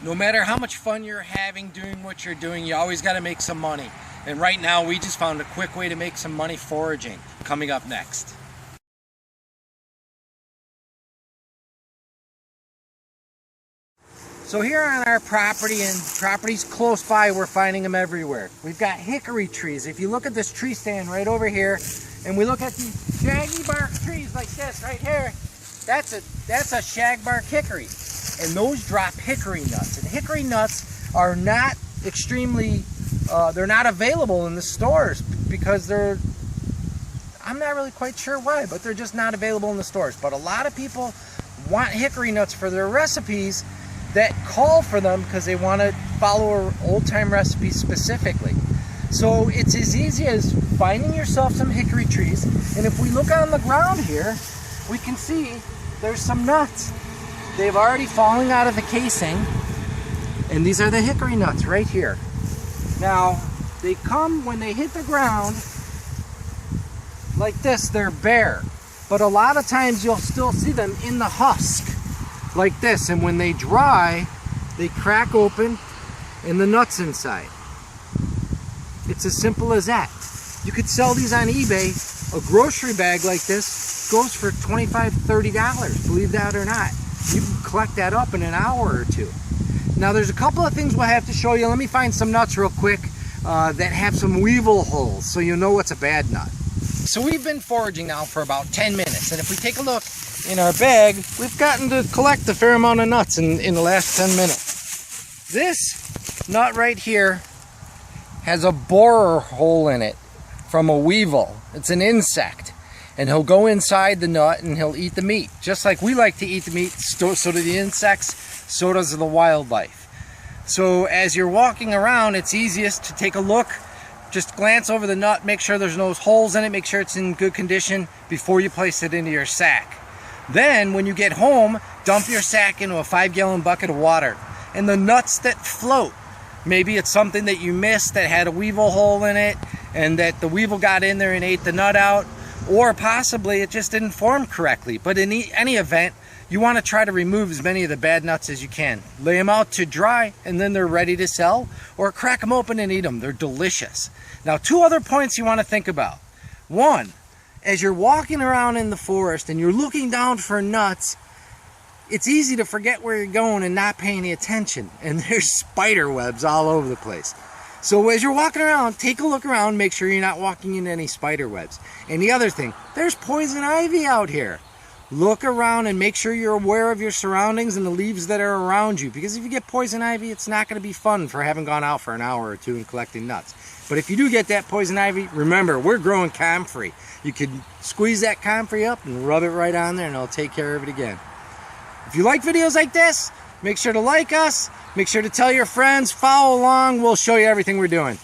No matter how much fun you're having doing what you're doing, you always got to make some money. And right now we just found a quick way to make some money foraging. Coming up next. So here on our property, and properties close by, we're finding them everywhere. We've got hickory trees. If you look at this tree stand right over here, and we look at these shaggy bark trees like this right here, that's a shagbark hickory. And those drop hickory nuts. And hickory nuts are not extremely, they're not available in the stores because I'm not really quite sure why, but they're just not available in the stores. But a lot of people want hickory nuts for their recipes that call for them because they want to follow an old-time recipe specifically. So it's as easy as finding yourself some hickory trees, and if we look on the ground here, we can see there's some nuts. They've already fallen out of the casing, and these are the hickory nuts right here. Now, they come when they hit the ground like this, they're bare, but a lot of times you'll still see them in the husk like this, and when they dry, they crack open and the nuts inside. It's as simple as that. You could sell these on eBay. A grocery bag like this goes for $25, $30, believe that or not. You can collect that up in an hour or two. Now there's a couple of things we'll have to show you. Let me find some nuts real quick that have some weevil holes so you know what's a bad nut. So we've been foraging now for about 10 minutes, and if we take a look in our bag, we've gotten to collect a fair amount of nuts in the last 10 minutes. This nut right here has a borer hole in it from a weevil. It's an insect, and he'll go inside the nut and he'll eat the meat. Just like we like to eat the meat, so do the insects, so does the wildlife. So as you're walking around, it's easiest to take a look, just glance over the nut, make sure there's no holes in it, make sure it's in good condition before you place it into your sack. Then when you get home, dump your sack into a 5-gallon bucket of water. And the nuts that float, maybe it's something that you missed that had a weevil hole in it and that the weevil got in there and ate the nut out, or possibly it just didn't form correctly. But in any event, you want to try to remove as many of the bad nuts as you can. Lay them out to dry and then they're ready to sell, or crack them open and eat them. They're delicious. Now, 2 other points you want to think about. 1, as you're walking around in the forest and you're looking down for nuts, it's easy to forget where you're going and not pay any attention. And there's spider webs all over the place. So as you're walking around, take a look around, make sure you're not walking into any spider webs. And the other thing, there's poison ivy out here. Look around and make sure you're aware of your surroundings and the leaves that are around you. Because if you get poison ivy, it's not going to be fun for having gone out for an hour or two and collecting nuts. But if you do get that poison ivy, remember, we're growing comfrey. You can squeeze that comfrey up and rub it right on there and it'll take care of it again. If you like videos like this, make sure to like us, make sure to tell your friends, follow along, we'll show you everything we're doing.